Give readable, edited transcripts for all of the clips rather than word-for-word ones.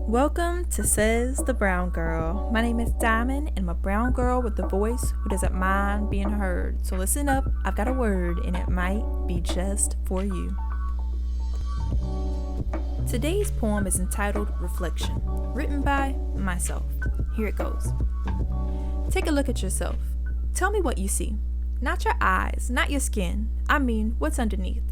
Welcome to Says the Brown Girl. My name is Diamond, and I'm a brown girl with a voice who doesn't mind being heard. So listen up, I've got a word, and it might be just for you. Today's poem is entitled Reflection, written by myself. Here it goes. Take a look at yourself. Tell me what you see. Not your eyes, not your skin. I mean, what's underneath.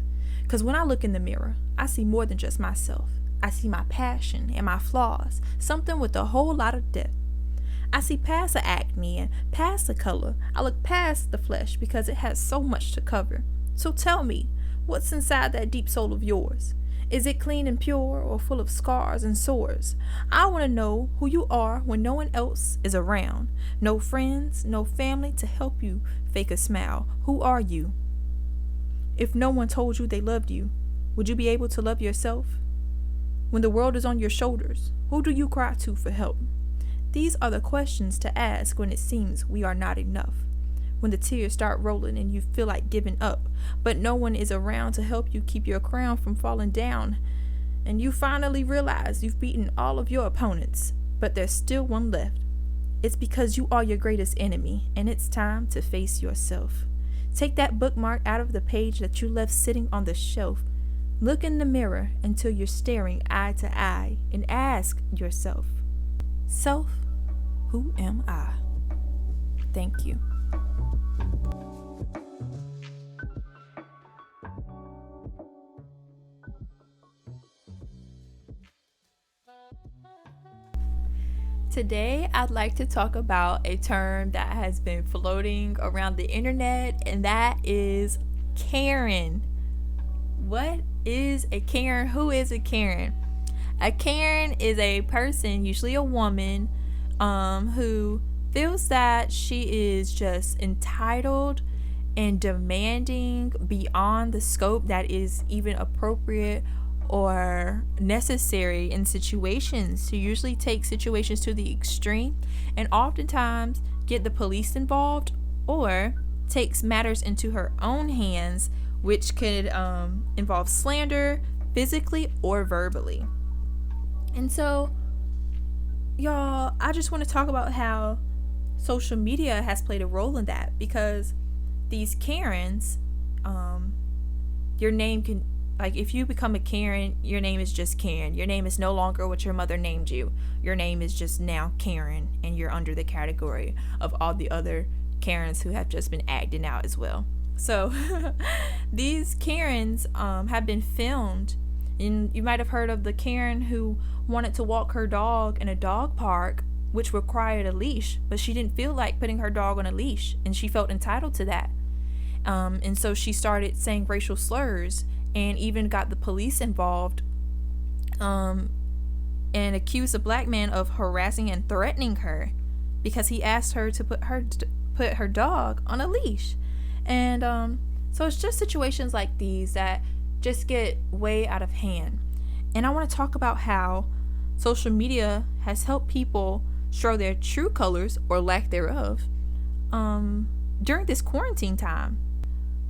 Because when I look in the mirror, I see more than just myself. I see my passion and my flaws, something with a whole lot of depth. I see past the acne and past the color. I look past the flesh because it has so much to cover. So tell me, what's inside that deep soul of yours? Is it clean and pure or full of scars and sores? I want to know who you are when no one else is around. No friends, no family to help you fake a smile. Who are you? If no one told you they loved you, would you be able to love yourself? When the world is on your shoulders, who do you cry to for help? These are the questions to ask when it seems we are not enough. When the tears start rolling and you feel like giving up, but no one is around to help you keep your crown from falling down. And you finally realize you've beaten all of your opponents, but there's still one left. It's because you are your greatest enemy, and it's time to face yourself. Take that bookmark out of the page that you left sitting on the shelf. Look in the mirror until you're staring eye to eye and ask yourself, Self, who am I? Thank you. Today, I'd like to talk about a term that has been floating around the internet, and that is Karen. What is a Karen? Who is a Karen? A Karen is a person, usually a woman, who feels that she is just entitled and demanding beyond the scope that is even appropriate or necessary in situations. To usually take situations to the extreme and oftentimes get the police involved or takes matters into her own hands, which could involve slander, physically or verbally. And so, y'all, I just want to talk about how social media has played a role in that, because these Karens, your name can, like, if you become a Karen, your name is just Karen. Your name is no longer what your mother named you. Your name is just now Karen, and you're under the category of all the other Karens who have just been acting out as well. So these Karens have been filmed, and you might have heard of the Karen who wanted to walk her dog in a dog park, which required a leash, but she didn't feel like putting her dog on a leash, and she felt entitled to that. And so she started saying racial slurs and even got the police involved, and accused a black man of harassing and threatening her because he asked her to put her dog on a leash. And so it's just situations like these that just get way out of hand. And I want to talk about how social media has helped people show their true colors or lack thereof during this quarantine time.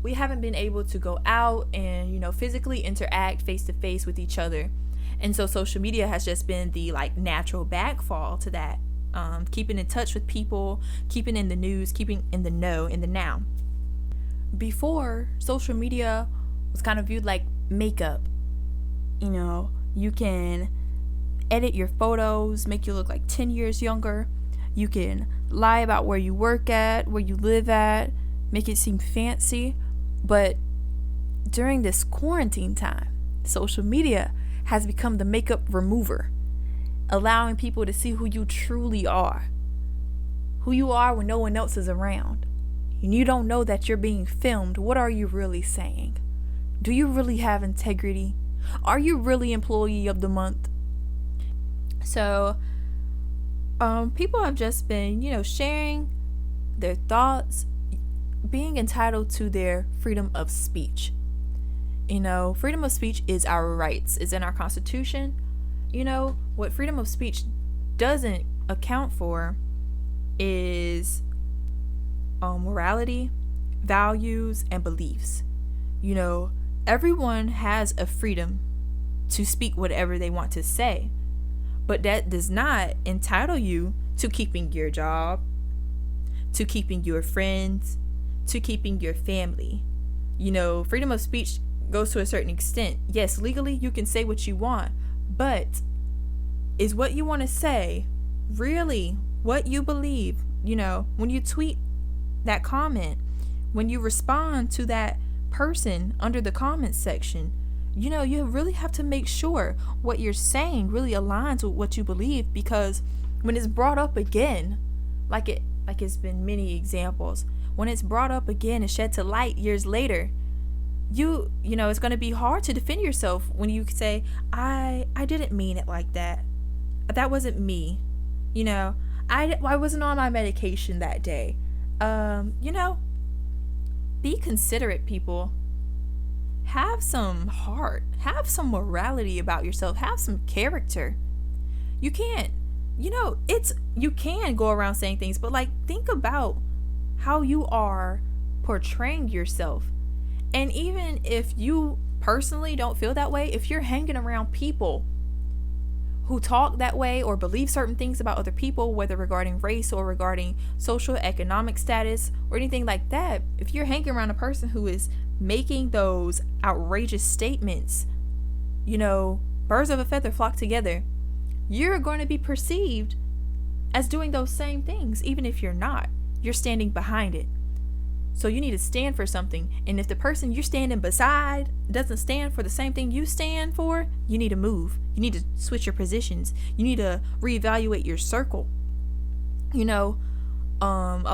We haven't been able to go out and, physically interact face to face with each other. And so social media has just been the natural backfall to that. Keeping in touch with people, keeping in the news, keeping in the know, in the now. Before, social media was kind of viewed like makeup. You can edit your photos, make you look like 10 years younger. You can lie about where you work at, where you live at, make it seem fancy. But during this quarantine time, social media has become the makeup remover, allowing people to see who you truly are. Who you are when no one else is around. And you don't know that you're being filmed. What are you really saying? Do you really have integrity? Are you really employee of the month? So, people have just been, sharing their thoughts, being entitled to their freedom of speech. Freedom of speech is our rights. It's in our Constitution. What freedom of speech doesn't account for is morality, values, and beliefs. Everyone has a freedom to speak whatever they want to say, But that does not entitle you to keeping your job, to keeping your friends, to keeping your family. Freedom of speech goes to a certain extent. Yes, legally you can say what you want, but is what you want to say really what you believe? When you tweet that comment, when you respond to that person under the comments section, you really have to make sure what you're saying really aligns with what you believe, because when it's brought up again, like it's been many examples, when it's brought up again and shed to light years later, it's going to be hard to defend yourself when you say, I didn't mean it like that. That wasn't me. I wasn't on my medication that day. Be considerate, people. Have some heart. Have some morality about yourself. Have some character. You can't, you can go around saying things, but think about how you are portraying yourself. And even if you personally don't feel that way, if you're hanging around people who talk that way or believe certain things about other people, whether regarding race or regarding social economic status or anything like that, if you're hanging around a person who is making those outrageous statements, birds of a feather flock together, you're going to be perceived as doing those same things. Even if you're not, you're standing behind it. So you need to stand for something. And if the person you're standing beside doesn't stand for the same thing you stand for, you need to move. You need to switch your positions. You need to reevaluate your circle. A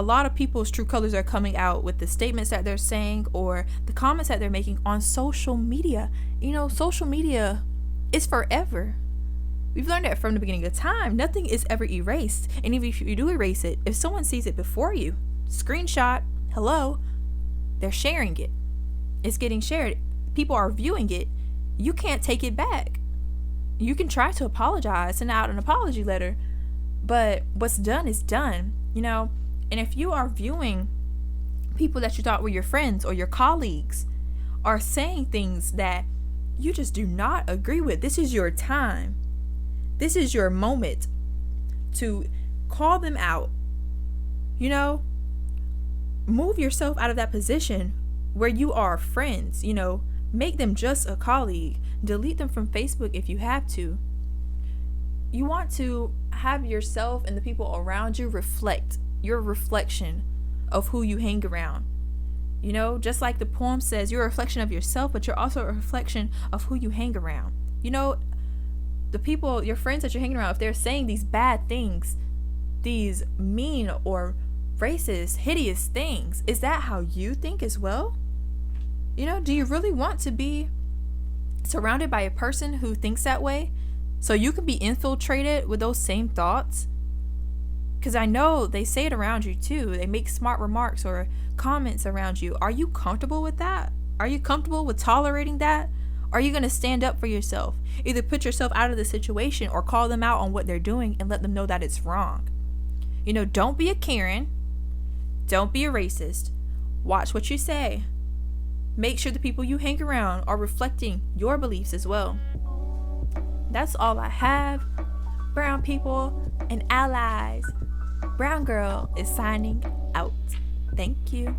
lot of people's true colors are coming out with the statements that they're saying or the comments that they're making on social media. Social media is forever. We've learned that from the beginning of time. Nothing is ever erased. And even if you do erase it, if someone sees it before you, screenshot, hello, they're sharing it. It's getting shared. People are viewing it. You can't take it back. You can try to apologize, send out an apology letter, but what's done is done, And if you are viewing people that you thought were your friends or your colleagues are saying things that you just do not agree with, this is your time. This is your moment to call them out. Move yourself out of that position where you are friends, make them just a colleague. Delete them from Facebook if you have to. You want to have yourself and the people around you reflect your reflection of who you hang around. Just like the poem says, you're a reflection of yourself, but you're also a reflection of who you hang around. The people, your friends that you're hanging around, if they're saying these bad things, these mean or racist, hideous things, is that how you think as well? Do you really want to be surrounded by a person who thinks that way so you can be infiltrated with those same thoughts? Because I know they say it around you too. They make smart remarks or comments around you. Are you comfortable with that? Are you comfortable with tolerating that? Are you going to stand up for yourself? Either put yourself out of the situation or call them out on what they're doing and let them know that it's wrong. Don't be a Karen. Don't be a racist. Watch what you say. Make sure the people you hang around are reflecting your beliefs as well. That's all I have. Brown people and allies. Brown Girl is signing out. Thank you.